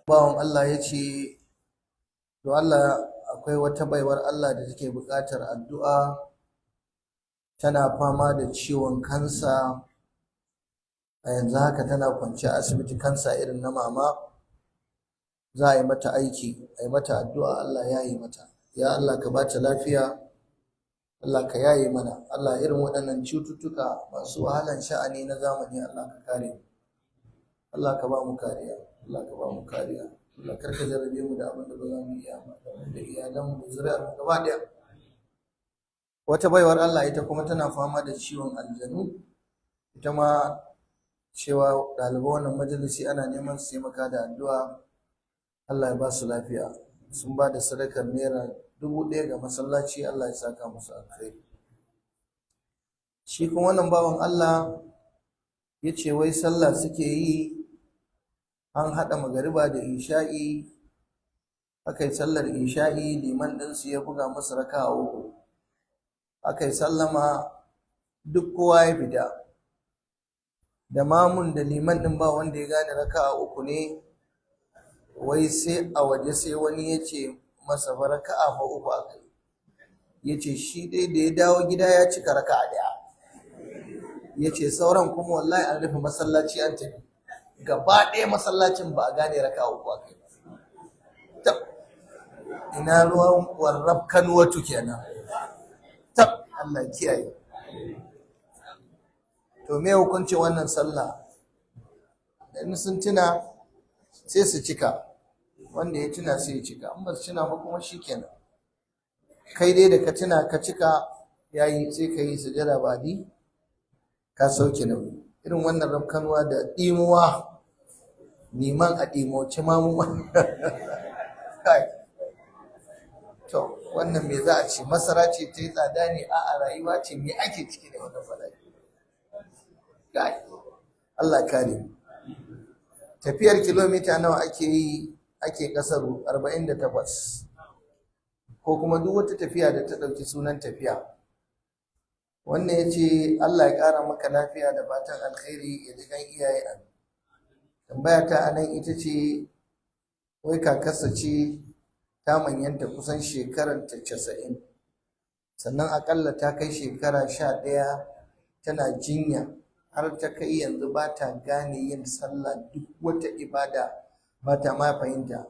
bawan Allah ya ce, to Allah akwai wata baiwar Allah da take buƙatar addu'a, tana fama da ciwon kansa a yanzu haka tana kwance a asibiti, kansa irin na mama. Za a yi mata aiki, a yi mata addu'a Allah ya yi mata. Ya Allah ka bata lafiya, Allah ka yaye mana. Allah irin waɗannan cututtuka masu wahalan sha'ani na zamani Allah ka kare. Allah ka ba mu kariya, Allah ka ba mu kariya. Allah kar ka jarrabe mu da abin da ba za mu iya ba, da iyalan mu da zuri'ar mu gaba ɗaya. Wata baiwar Allah ita kuma tana fama da ciwon aljanu, ita ma cewa ɗaliban wannan majalisi ana neman su taimaka da addu'a Allah ya ba su lafiya. Sun ba da sadakar naira 1000 ga masallaci, Allah ya saka musu alkhairi. Shi kuma wannan bawan Allah ya ce wai sallah suke yi, an haɗa magariba da isha'i, aka yi sallar isha'i, liman ɗinsu ya buga musu raka'a 3, aka yi sallama, duk kowa ya fita, da mamun da liman ɗin ba wanda ya gane raka'a 3 ne. Wai sai a waje sai wani ya ce masa fa raka'a 3 aka yi, ya ce shi dai da ya dawo gida ya cika raka'a 1, ya ce sauran kuma wallahi an rufe masallaci an tafi gaba ɗaya masallacin, ba a gane raka'a 3 aka yi. Ina ruwan warrab kanwatu kenan. Allah kiyaye. To me hukuncin wannan sallah? In sun tuna sai su cika, wanda ya tuna sai ya cika, in ba su tuna ba kuma shikenan. Kai dai da ka tuna ka cika yayi, sai ka yi sujada badi, ka sauke nauyi. Irin wannan rabkanwa da ɗimuwa, neman a ɗimoci mamu kai. To wannan me za a ce, masara ce ta yi tsada ne, a rayuwa ce, me ake ciki da wannan fadaji? Kai Allah kare. Tafiyar kilomita nawa ake yi, ake kasaru? 48, ko kuma duk wata tafiya da ta ɗauki sunan tafiya. Wannan ya ce Allah ya ƙara maka lafiya da fatan alkhairi, ya ji kan iyaye. Tambaya ta anan ita ce, wai kakarsa ce ta manyanta, kusan shekararta 90, sannan akalla ta kai shekara 11 tana jinya, har ta kai yanzu ba ta gane yin sallah, duk wata ibada ba ta ma fahimta.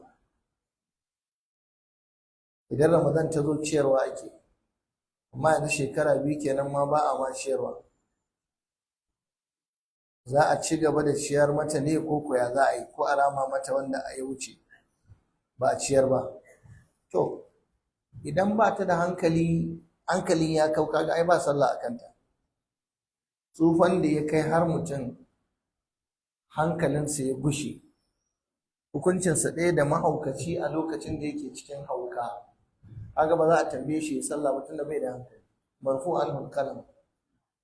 Idan Ramadan ta zo ciyarwa ake, amma yanzu shekara 2 kenan ma ba a ma ciyarwa. Za a ci gaba da ciyar mata ne ko koya za a yi, ko a rama mata wanda a ya wuce ba a ciyar ba? To idan ba ta da hankali, hankalin ya kau, kaga ai ba sallah a kanta. Tsufan da ya kai har mutum hankalinsa ya gushe, hukuncinsa ɗaya da mahaukaci a lokacin da yake cikin hauka. Kaga ba za a tambaye shi ya sallah ba tunda bai da hankali. Marfu anhul qalam,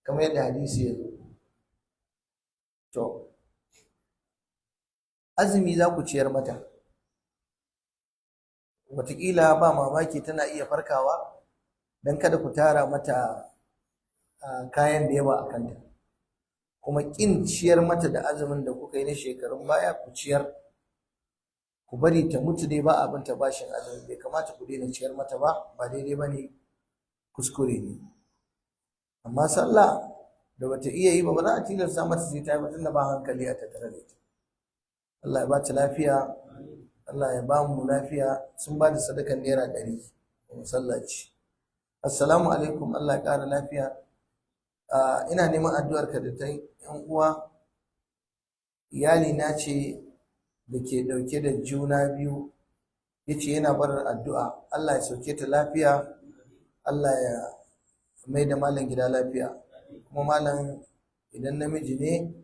kamar yadda hadisi ya zo. To azumi za ku ciyar mata, wataƙila ba mamaki tana iya farkawa, don kada ku tara mata kayan da yawa a kanta. Kuma ƙin ciyar mata da azumin da kuka yi na shekarun baya, ku ciyar, ku bari ta mutu dai ba abin ta bashin azumi. Bai kamata ku daina ciyar mata ba, ba daidai ba ne, kuskure ne. Amma sallah da bata iya yi ba, ba za a tilasta mata sai ta yi ba, tunda ba hankali a tattare da ita. Allah ya ba ta lafiya, Allah ya ba mu lafiya. Sun ba da sadakan naira 100 ga masallaci. Assalamu alaikum, Allah ya ƙara lafiya. Ina neman addu'arka da ta yan uwa. Iyali na ce da ke ɗauke da juna biyu, ya ce yana barar addu'a. Allah ya sauke ta lafiya, Allah ya mai da malam gida lafiya. Kuma malam, idan namiji ne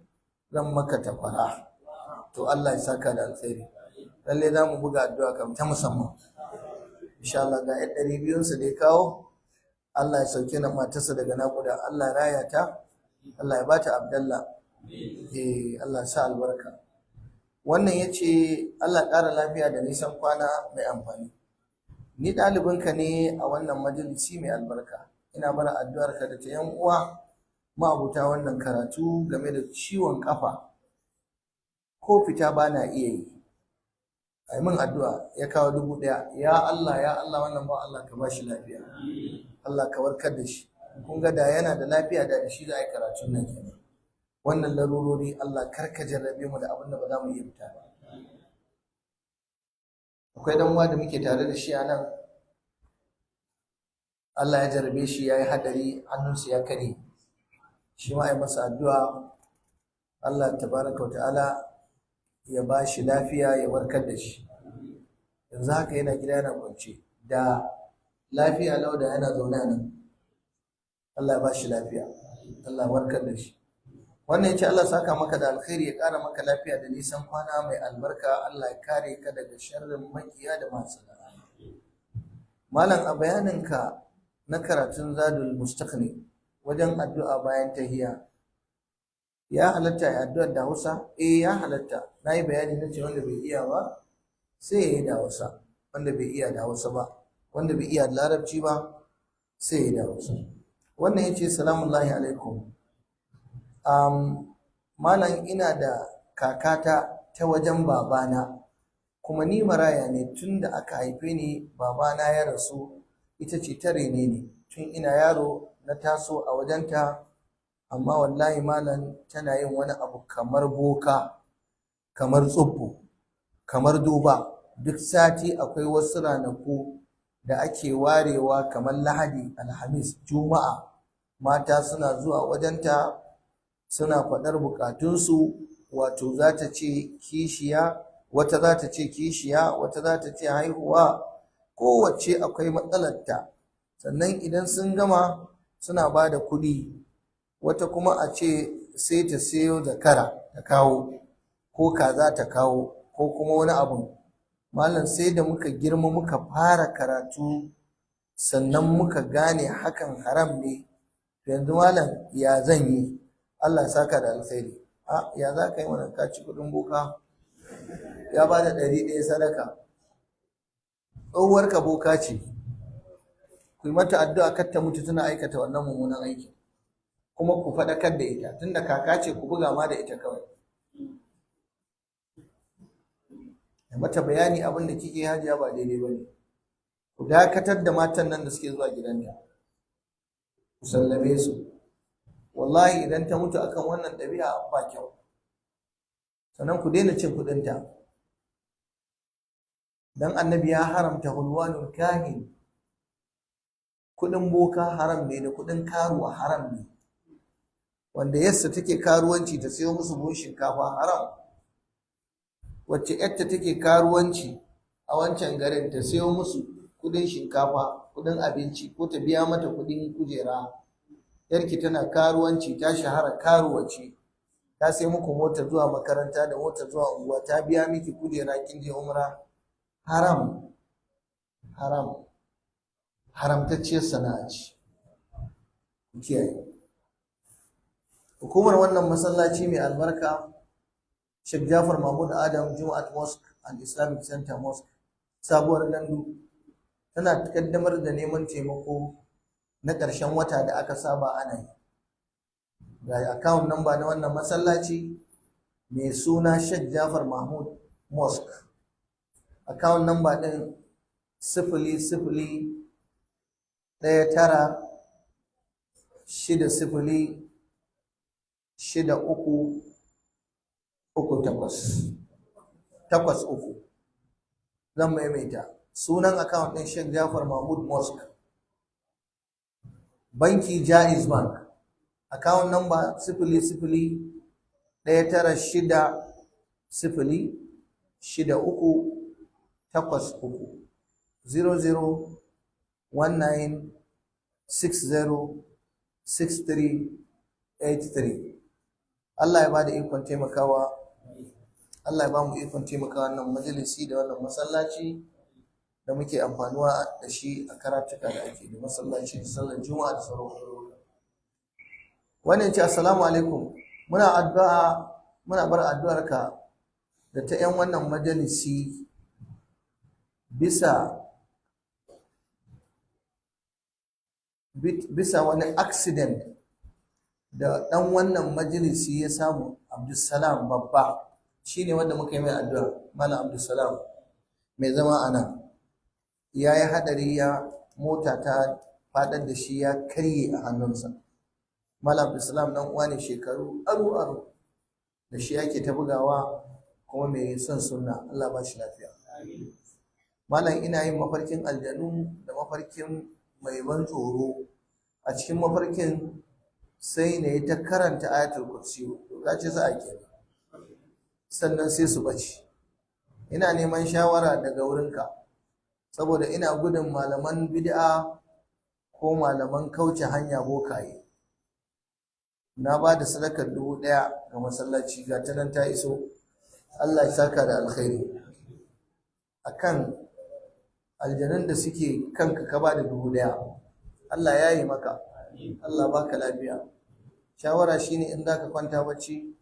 zan maka takwara, to Allah ya saka da alkhairi. Lallai za mu buga addu'a kam ta musamman, insha Allah. Ga 200 da ya kawo, Allah ya sauke na matarsa daga naƙuda, Allah ya raya ta, Allah ya bata Abdallah, Allah ya sa albarka. Wannan ya ce Allah ƙara lafiya da nisan kwana mai amfani. Ni ɗalibinka ne a wannan majalisi mai albarka, ina bara addu'arka da ta yan uwa ma'abuta wannan karatu game da ciwon ƙafa, ko fita ba na iya yi, ai min addu'a ya kawo 1000. Ya Allah wannan ba Allah ka bashi lafiya, Allah ka warkar da shi. Kun ga da yana da lafiya da shi za a yi karatun nan kenan. Wannan larurori Allah kar ka jarrabe mu da abin da ba za mu iya fita ba. Akwai dan uwa da muke tare da shi a nan, Allah ya jarrabe shi ya yi hadari, hannunsa ya kare. Shi ma ai masa addu'a Allah tabaraka wa ta'ala ya ba shi lafiya, ya warkar da shi. Yanzu haka yana gida yana kwance, da lafiya lau da yana zaune nan. Allah ya ba shi lafiya, Allah ya warkar da shi. Wannan yace Allah saka maka da alkhairi, ya ƙara maka lafiya da nisan kwana mai albarka. Allah ya kare ka daga sharrin makiya da masu da'a. Malam, a bayaninka na karatun Zadul Mustaqni wajen addu'a bayan tahiyya, ya halatta ya addu'ar da Hausa? Ya halatta. Na yi bayani na ce wanda bai iya ba sai ya yi da Hausa, wanda bai iya da Hausa ba, wanda bai iya da Larabci ba sai ya yi da Hausa. Wannan ya ce salamullahi alaikum. Malam, ina da kakata ta wajen babana, kuma ni maraya ne tun da aka haife ni. Babana ya rasu, ita ce ta rene ni tun ina yaro, na taso a wajenta. Amma wallahi malam, tana yin wani abu kamar boka, kamar tsubbu, kamar duba. Duk sati akwai wasu ranaku da ake warewa kamar Lahadi, Alhamis, Juma'a. Mata suna zuwa wajenta suna faɗar bukatunsu, wato za ta ce kishiya, wata za ta ce kishiya, wata za ta ce haihuwa, kowace akwai matsalarta. Sannan idan sun gama suna ba da kuɗi, wata kuma a ce sai ta sayo zakara ta kawo, ko kaza ta kawo, ko kuma wani abu. Malam, sai da muka girma muka fara karatu sannan muka gane hakan haram ne. Yanzu malam, ya zan yi? Allah ya saka da alkhairi. Ya za ka yi mana? Ka ci kuɗin boka, ya ba da 100 sadaka. Tsohuwarka boka ce, ku yi mata addu'a kar ta mutu tana aikata wannan mummunan aiki, kuma ku faɗakar da ita, tunda kaka ce ku buga ma da ita kawai. Da mata bayani abin da kike hajiya ba daidai ba ne. Ku dakatar da matan nan da suke zuwa gidanta, ku sallame su. Wallahi idan ta mutu akan wannan ɗabi'a ba kyau. Sannan ku daina cin kuɗinta, dan annabi ya haramta hulwanul kahin. Kuɗin boka haram ne, da kuɗin karuwa haram ne. Wanda yassa take karuwanci ta sayo musu buhun shinkafa haram. Wacce yarta take karuwanci a wancan garin ta sayo musu kuɗin shinkafa, kuɗin abinci, ko ta biya mata kuɗin kujera. Yarki tana karuwanci, ta shahara karuwaci, ta sai muku mota zuwa makaranta da mota zuwa unguwa, ta biya miki kujera kin je umra. Haram, haram, haramtacciyar sana'a ce. Kiyaye. Hukumar wannan masallaci mai albarka, Sheikh Jafar Mahmud Adam Juma'at Mosque and Islamic Center Mosque, Sabuwar Gandu, tana kaddamar da neman taimako na ƙarshen wata da aka saba ana yi. Ga account number na wannan masallaci mai suna Sheikh Jafar Mahmud Mosque. Account number ɗin 0019606338. Zan maimaita sunan account ɗin Sheikh Jafar Mahmud Mosque. Banki Jaiz Bank. Account number 006383 Allah ya bada ikon taimakawa. Allah ya ba mu ikon taimakawa wannan majalisi da wannan masallaci da muke amfanuwa da shi a karatuka da ake da masallaci, sallar juma'a da sauran. Wannan ce assalamu alaikum, muna bar addu'arka da ta 'yan wannan majalisi bisa wani accident da ɗan wannan majalisi ya samu. Abdulsalam babba shine wanda muka yi mai addu'a, Malam Abdulsalam. mai zama a nan ya yi haɗari, mota ta faɗar da shi, ya karye a hannunsa. Malam Islam dan uwa ne shekaru aru da shi ake ta bugawa, kuma mai son sunna, Allah ba shi lafiya. Malam ina yin mafarkin aljanu da mafarkin mai ban tsoro. A cikin mafarkin sai na yi ta karanta ayatul kursi, ka ce za a ke, sannan sai su bace. Ina neman shawara daga wurinka saboda ina gudun malaman bid'a ko malaman kauce hanya bokaye. Na ba da sadakar 1000 ga masallaci, ga ta nan ta iso, Allah ya saka da alkhairi. Akan aljanun da suke kanka ka ba da 1000, Allah ya yi maka, Allah baka lafiya. Shawara shine in za ka kwanta bacci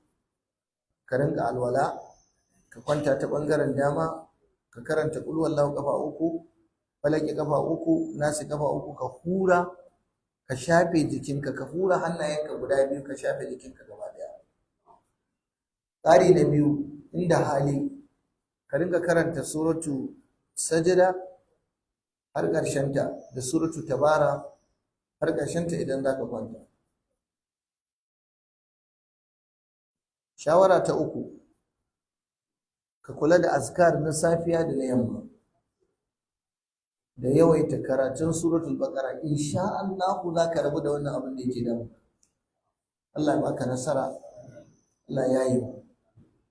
ka rinka alwala, ka kwanta ta bangaren dama, ka karanta qul huwallahu kafa 3, falaki kafa 3, nasi kafa 3, ka hura, ka shafe jikinka, ka hura hannayenka guda biyu, ka shafe jikinka gaba daya. Tsari na biyu, inda hali ka rinka karanta suratu sajada har ƙarshenta da suratu tabara har ƙarshenta idan za ka kwanta. Shawara ta 3, ka kula da azkar na safiya da na yamma, da yawaita karatun suratul baqara. Insha Allah za ka rabu da wannan abin da yake damu. Allah ya baka nasara, Allah ya yi.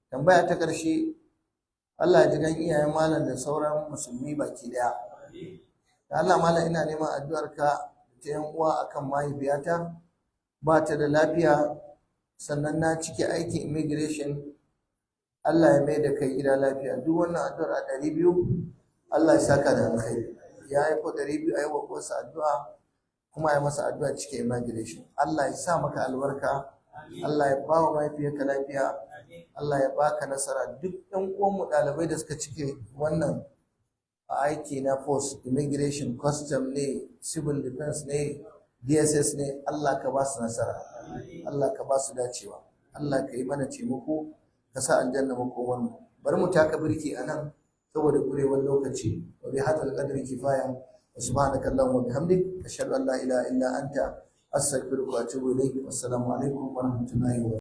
Tambaya ta ƙarshe, Allah ya ji gan iyayen malam da sauran musulmi baki daya. Da Allah malam ina neman addu'arka ta yan uwa akan mahaifiyata, ba ta da lafiya, sannan na cike aikin immigration. Allah ya mai da kai gida lafiya. Duk wannan addu'ar a 200, Allah ya saka da alkhairi. Ya aiko 200 a yi wa uwarsa addu'a, kuma ya masa addu'a cike immigration. Allah ya sa maka albarka, Allah ya ba wa mahaifiyarka lafiya, Allah ya baka nasara. Duk ɗan uwanmu ɗalibai da suka cike wannan aiki na post immigration, custom ne, civil defense ne, DSS ne, Allah ka ba su nasara, Allah ka ba su dacewa, Allah ka yi mana taimako, ka sa aljanna makomar mu. Bari mu taka birki a nan saboda kurewar lokaci. Wa bi hadal qadri kifaya, wa subhanaka allahumma wa bihamdik, ashhadu an la ilaha illa anta, astaghfiruka wa atubu ilayk. Wassalamu alaikum wa rahmatullahi wa barakatuh.